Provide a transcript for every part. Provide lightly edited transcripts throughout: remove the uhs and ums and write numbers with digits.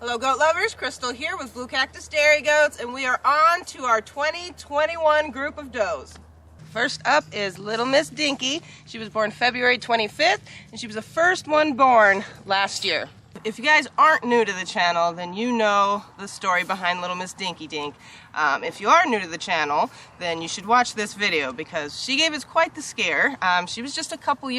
Hello goat lovers, Crystal here with Blue Cactus Dairy Goats, and we are on to our 2021 group of does. First up is little Miss Dinky. She was born February 25th, and she was the first one born last year. If you guys aren't new to the channel, then you know the story behind little Miss Dinky Dink. If you are new to the channel, then you should watch this video because she gave us quite the scare. She was just a couple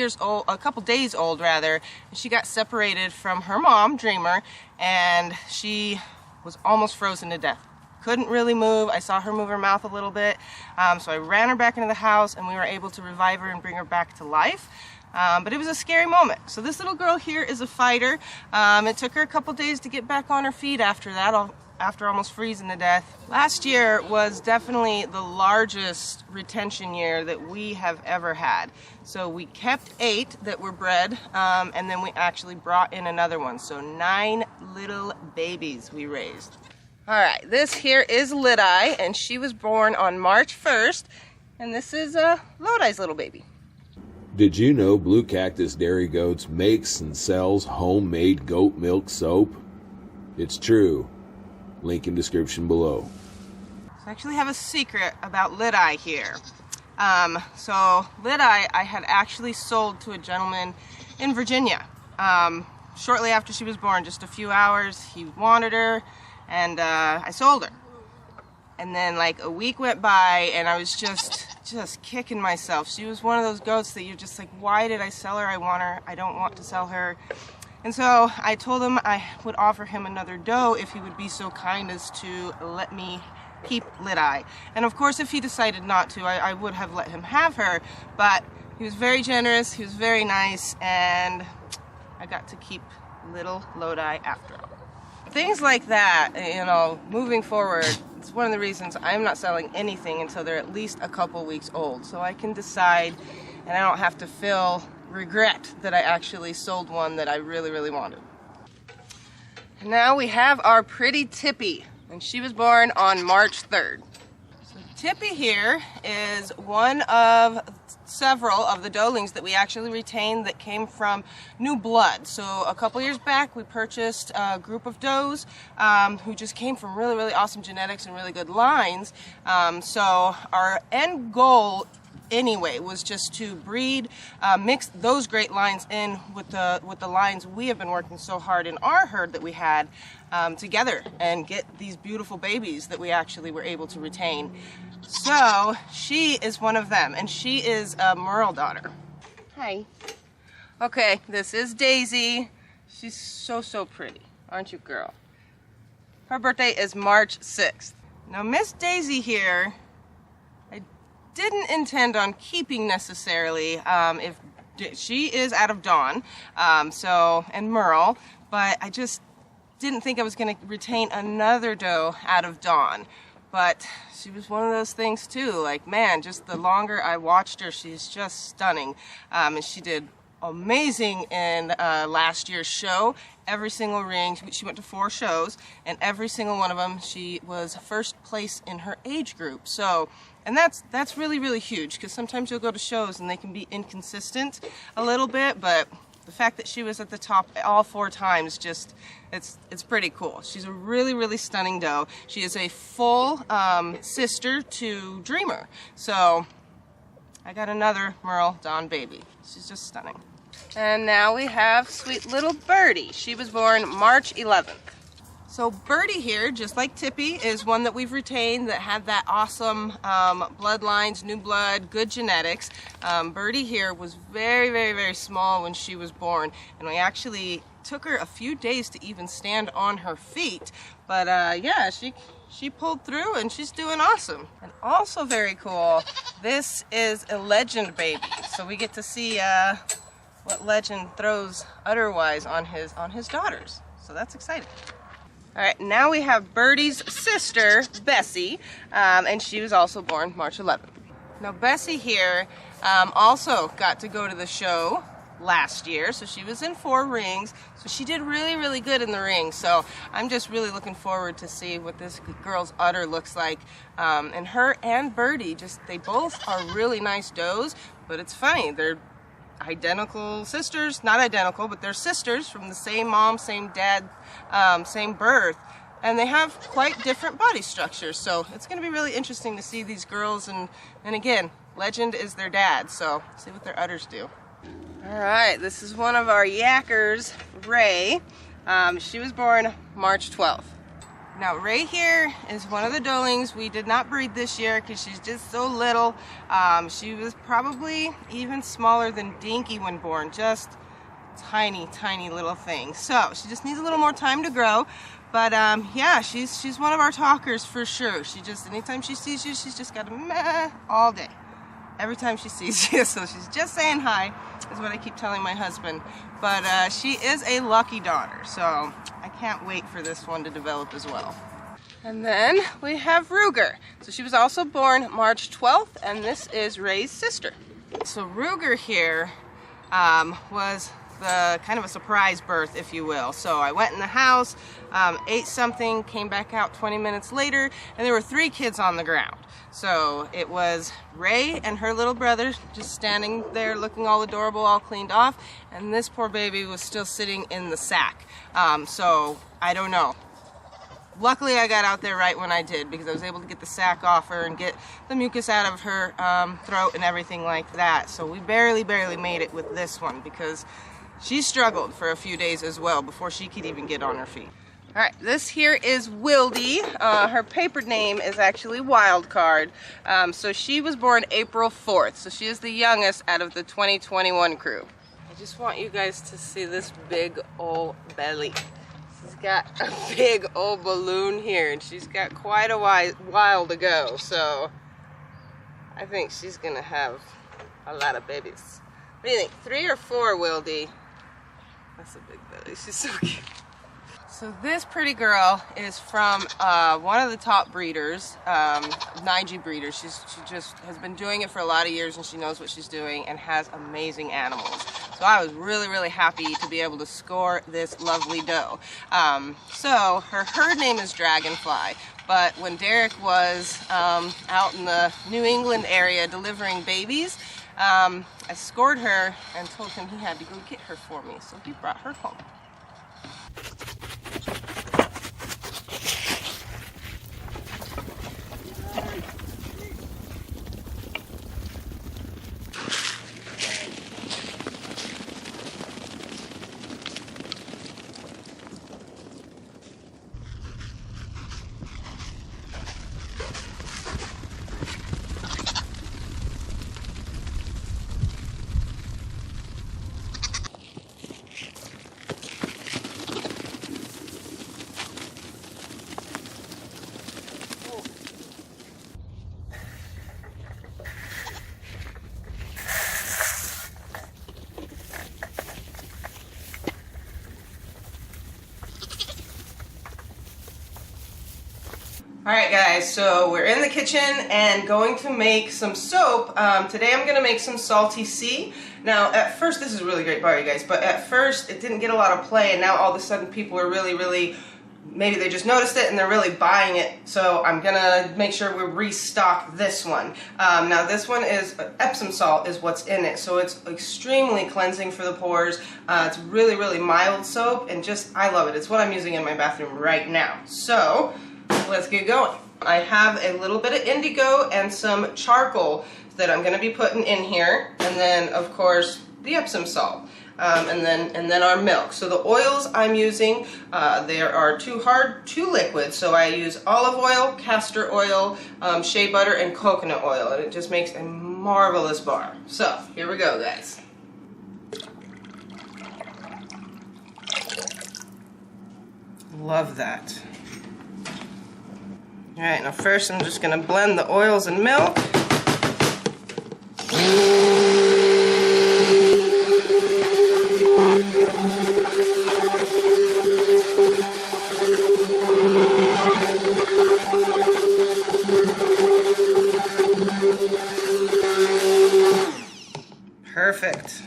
days old rather, and she got separated from her mom, Dreamer, and she was almost frozen to death. Couldn't really move. I saw her move her mouth a little bit, so I ran her back into the house, and we were able to revive her and bring her back to life. But it was a scary moment. So this little girl here is a fighter. It took her a couple days to get back on her feet after that, after almost freezing to death. Last year was definitely the largest retention year that we have ever had. So we kept 8 that were bred, and then we actually brought in another one. So 9 little babies we raised. All right, this here is Lodi, and she was born on March 1st, and this is Lodi's little baby. Did you know Blue Cactus Dairy Goats makes and sells homemade goat milk soap? It's true. Link in description below. So I actually have a secret about Lodi here. So Lodi I had actually sold to a gentleman in Virginia. Shortly after she was born, just a few hours, he wanted her, and I sold her. And then like a week went by, and I was just kicking myself. She was one of those goats that you're just like, why did I sell her? I want her. I don't want to sell her. And so I told him I would offer him another doe if he would be so kind as to let me keep Lodi. And of course, if he decided not to, I would have let him have her. But he was very generous. He was very nice, and I got to keep little Lodi after all. Things like that, you know, moving forward, it's one of the reasons I'm not selling anything until they're at least a couple weeks old, so I can decide and I don't have to feel regret that I actually sold one that I really, really wanted. And now we have our pretty Tippy, and she was born on March 3rd. So Tippy here is one of several of the doelings that we actually retained that came from new blood. So a couple years back we purchased a group of does who just came from really, really awesome genetics and really good lines. So our end goal anyway was just to breed, mix those great lines in with the lines we have been working so hard in our herd that we had together and get these beautiful babies that we actually were able to retain. So she is one of them, and she is a Merle daughter. Hi. Okay, this is Daisy. She's so pretty, aren't you, girl? Her birthday is March 6th. Now Miss Daisy here, I didn't intend on keeping necessarily. If she is out of Dawn, and Merle, but I just didn't think I was going to retain another doe out of Dawn. But she was one of those things too, like, man, just the longer I watched her, she's just stunning. And she did amazing in last year's show. Every single ring, she went to 4 shows, and every single one of them, she was first place in her age group. So, and that's really, really huge, because sometimes you'll go to shows and they can be inconsistent a little bit, but the fact that she was at the top all 4 times, just, it's pretty cool. She's a really, really stunning doe. She is a full sister to Dreamer. So I got another Merle Dawn baby. She's just stunning. And now we have sweet little Birdie. She was born March 11th. So Birdie here, just like Tippy, is one that we've retained that had that awesome bloodlines, new blood, good genetics. Birdie here was very, very, very small when she was born, and we actually took her a few days to even stand on her feet. But yeah, she pulled through, and she's doing awesome. And also very cool, this is a Legend baby, so we get to see what Legend throws otherwise on his daughters. So that's exciting. All right, now we have Birdie's sister, Bessie, and she was also born March 11th. Now Bessie here also got to go to the show last year, so she was in 4 rings, so she did really, really good in the ring. So I'm just really looking forward to see what this girl's udder looks like. And her and Birdie, they both are really nice does, but it's funny, they're identical sisters, not identical, but they're sisters from the same mom, same dad, same birth, and they have quite different body structures. So it's going to be really interesting to see these girls, and again, Legend is their dad, so see what their udders do. All right, this is one of our yakkers, Ray. She was born March 12th. Now Ray here is one of the doelings. We did not breed this year because she's just so little. She was probably even smaller than Dinky when born, just tiny, tiny little thing. So she just needs a little more time to grow. But yeah, she's one of our talkers for sure. She just, anytime she sees you, she's just got a meh all day. Every time she sees you, so she's just saying hi, is what I keep telling my husband. But she is a lucky daughter, so I can't wait for this one to develop as well. And then we have Ruger. So she was also born March 12th, and this is Ray's sister. So Ruger here was the kind of a surprise birth, if you will. So I went in the house, ate something, came back out 20 minutes later, and there were 3 kids on the ground. So it was Ray and her little brother just standing there looking all adorable, all cleaned off, and this poor baby was still sitting in the sack. So I don't know. Luckily I got out there right when I did, because I was able to get the sack off her and get the mucus out of her throat and everything like that. So we barely made it with this one, because she struggled for a few days as well before she could even get on her feet. All right, this here is Wildy. Her paper name is actually Wildcard. So she was born April 4th, so she is the youngest out of the 2021 crew. I just want you guys to see this big old belly. She's got a big old balloon here, and she's got quite a while to go, so I think she's gonna have a lot of babies. What do you think, 3 or 4, Wildy? That's a big belly, she's so cute. So this pretty girl is from one of the top breeders, Nigerian breeders. She just has been doing it for a lot of years, and she knows what she's doing and has amazing animals. So I was really happy to be able to score this lovely doe. So her herd name is Dragonfly, but when Derek was out in the New England area delivering babies, I scored her and told him he had to go get her for me, so he brought her home. Alright guys, so we're in the kitchen and going to make some soap. Today I'm going to make some salty sea. Now at first, this is a really great bar, you guys, but at first it didn't get a lot of play, and now all of a sudden people are really, maybe they just noticed it and they're really buying it. So I'm going to make sure we restock this one. Now this one is Epsom salt is what's in it, so it's extremely cleansing for the pores. It's really mild soap, and just, I love it. It's what I'm using in my bathroom right now. So let's get going. I have a little bit of indigo and some charcoal that I'm going to be putting in here, and then of course the Epsom salt, and then our milk. So the oils I'm using, there are 2 hard, 2 liquid. So I use olive oil, castor oil, shea butter, and coconut oil, and it just makes a marvelous bar. So here we go, guys. Love that. Alright, now first I'm just going to blend the oils and milk. Perfect.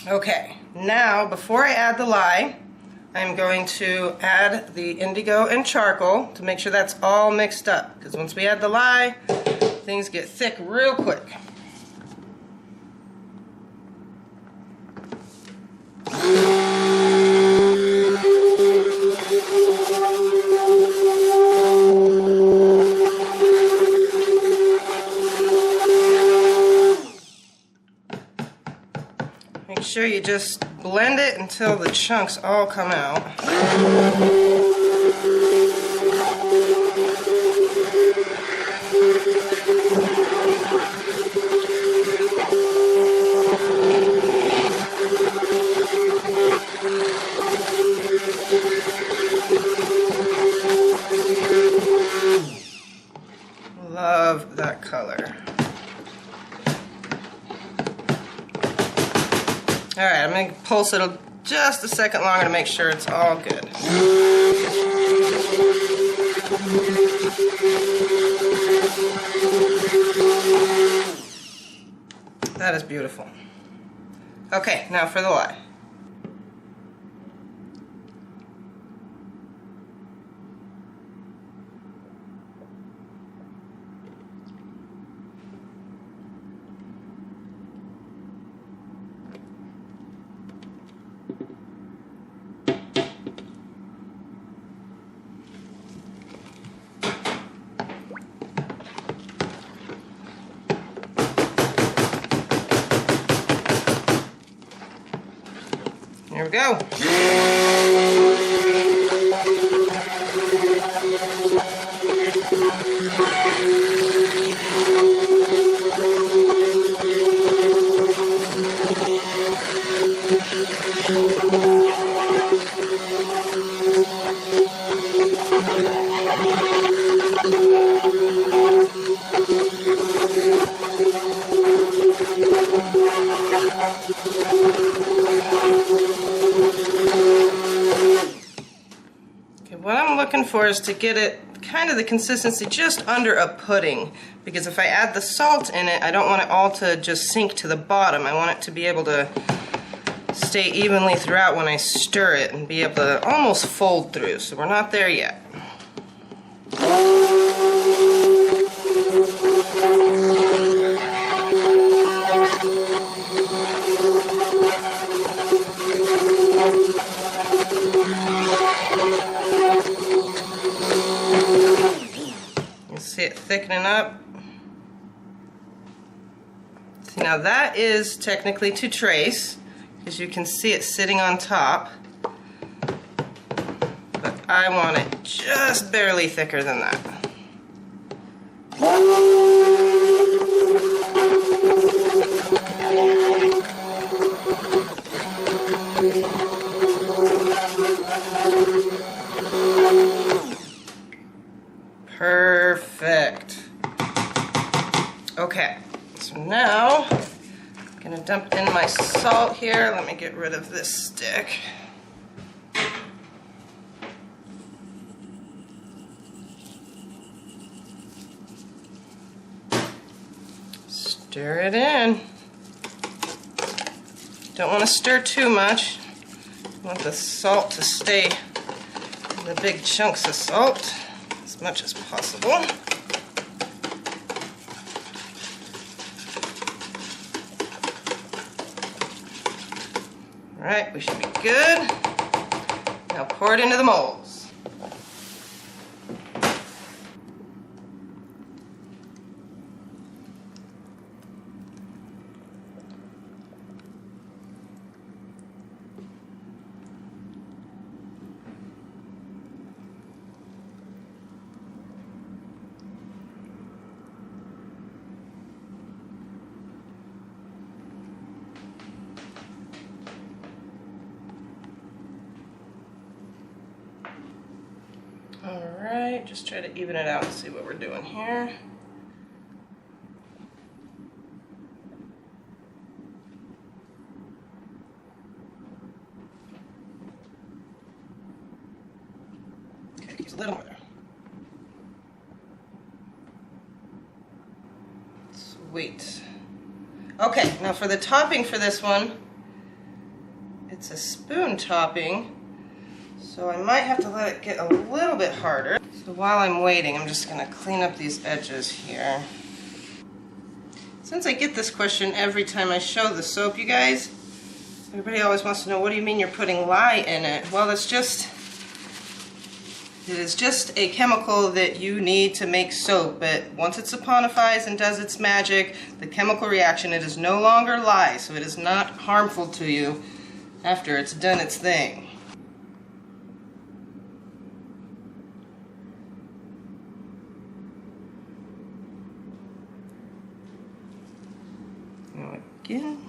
Okay, now before I add the lye, I'm going to add the indigo and charcoal to make sure that's all mixed up, because once we add the lye, things get thick real quick. you just blend it until the chunks all come out. Love that color. Alright, I'm going to pulse it just a second longer to make sure it's all good. That is beautiful. Okay, now for the lye. Here we go. What I'm looking for is to get it kind of the consistency just under a pudding, because if I add the salt in it, I don't want it all to just sink to the bottom. I want it to be able to stay evenly throughout when I stir it and be able to almost fold through, so we're not there yet. See it thickening up. See, now that is technically to trace, because you can see it sitting on top, but I want it just barely thicker than that. Perfect. Okay, so now I'm gonna dump in my salt here. Let me get rid of this stick. Stir it in. Don't want to stir too much. I want the salt to stay in the big chunks of salt as much as possible. All right, we should be good. Now pour it into the molds. Alright, just try to even it out and see what we're doing here. Okay, use a little more. Sweet. Okay, now for the topping for this one, it's a spoon topping. So I might have to let it get a little bit harder. So while I'm waiting, I'm just going to clean up these edges here. Since I get this question every time I show the soap, you guys, everybody always wants to know, what do you mean you're putting lye in it? Well, it's just It is just a chemical that you need to make soap, but once it saponifies and does its magic, the chemical reaction, it is no longer lye, so it is not harmful to you after it's done its thing. Now again.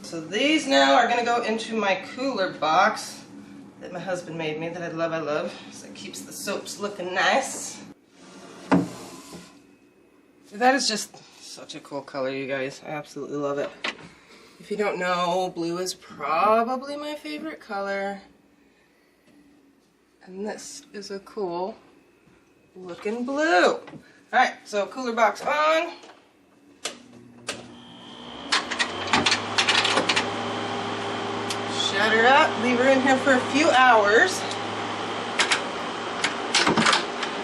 So these now are going to go into my cooler box that my husband made me, that I love. So it keeps the soaps looking nice. That is just such a cool color, you guys. I absolutely love it. If you don't know, blue is probably my favorite color. And this is a cool looking blue. Alright, so cooler box on. Shut her up, leave her in here for a few hours.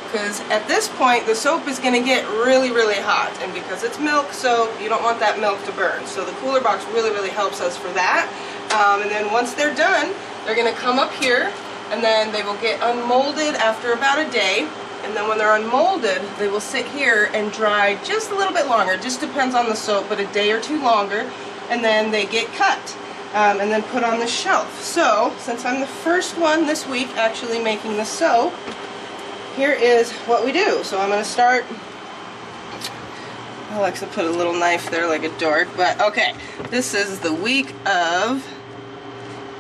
Because at this point the soap is going to get really hot, and because it's milk soap, you don't want that milk to burn. So the cooler box really helps us for that. And then once they're done, they're going to come up here, and then they will get unmolded after about a day. And then when they're unmolded, they will sit here and dry just a little bit longer. It just depends on the soap, but a day or two longer. And then they get cut. And then put on the shelf. So, since I'm the first one this week actually making the soap, here is what we do. So I'm going to start, Alexa put a little knife there like a dork, but okay. This is the week of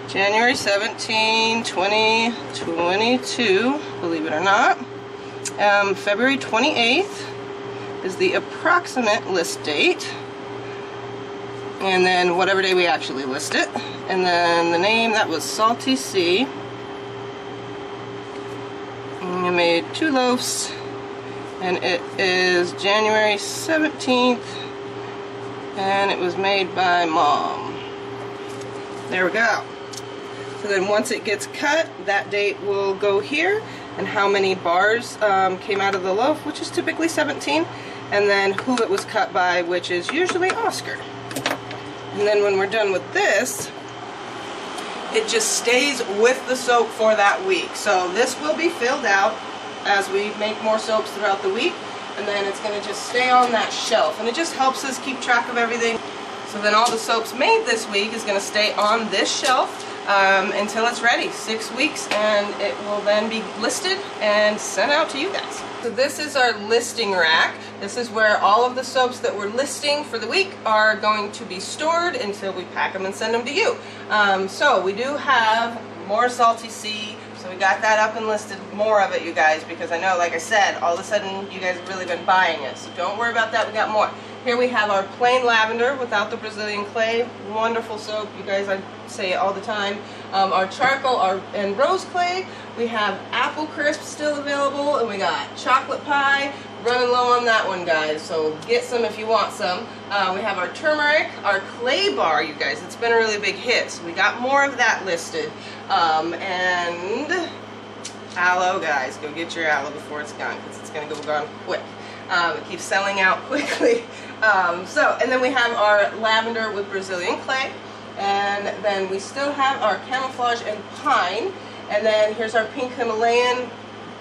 January 17, 2022, believe it or not. February 28th is the approximate list date. And then whatever day we actually list it. And then the name, that was Salty Sea. And I made 2 loaves. And it is January 17th. And it was made by Mom. There we go. So then once it gets cut, that date will go here. And how many bars came out of the loaf, which is typically 17. And then who it was cut by, which is usually Oscar. And then when we're done with this, it just stays with the soap for that week. So this will be filled out as we make more soaps throughout the week, and then it's going to just stay on that shelf. And it just helps us keep track of everything. So then all the soaps made this week is going to stay on this shelf until it's ready, 6 weeks, and it will then be listed and sent out to you guys. So this is our listing rack. This is where all of the soaps that we're listing for the week are going to be stored until we pack them and send them to you. So we do have more Salty Sea, so we got that up and listed, more of it, you guys, because I know, like I said, all of a sudden you guys have really been buying it, so don't worry about that, we got more. Here we have our plain lavender without the Brazilian clay. Wonderful soap, you guys, I say it all the time. Our charcoal and rose clay. We have apple crisp still available, and we got chocolate pie. Running low on that one, guys, so get some if you want some. We have our turmeric, our clay bar, you guys. It's been a really big hit, so we got more of that listed. And aloe, guys. Go get your aloe before it's gone, because it's going to go gone quick. It keeps selling out quickly. And then we have our lavender with Brazilian clay, and then we still have our camouflage and pine, and then here's our pink Himalayan.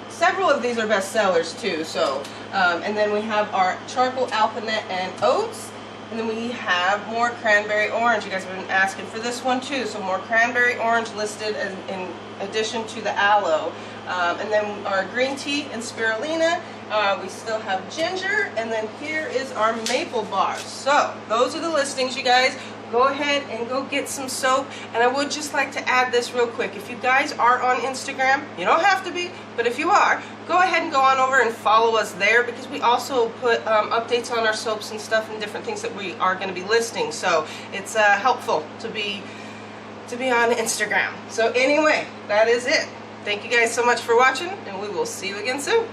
Several of these are best sellers too, so, and then we have our charcoal alpinet and oats, and then we have more cranberry orange. You guys have been asking for this one too, so more cranberry orange listed in addition to the aloe. And then our green tea and spirulina. We still have ginger, and then here is our maple bar. So those are the listings, you guys. go ahead and go get some soap. And I would just like to add this real quick. If you guys are on Instagram, you don't have to be, but if you are, go ahead and go on over and follow us there, because we also put updates on our soaps and stuff and different things that we are going to be listing. So it's helpful to be on Instagram. So anyway, that is it. Thank you guys so much for watching, and we will see you again soon.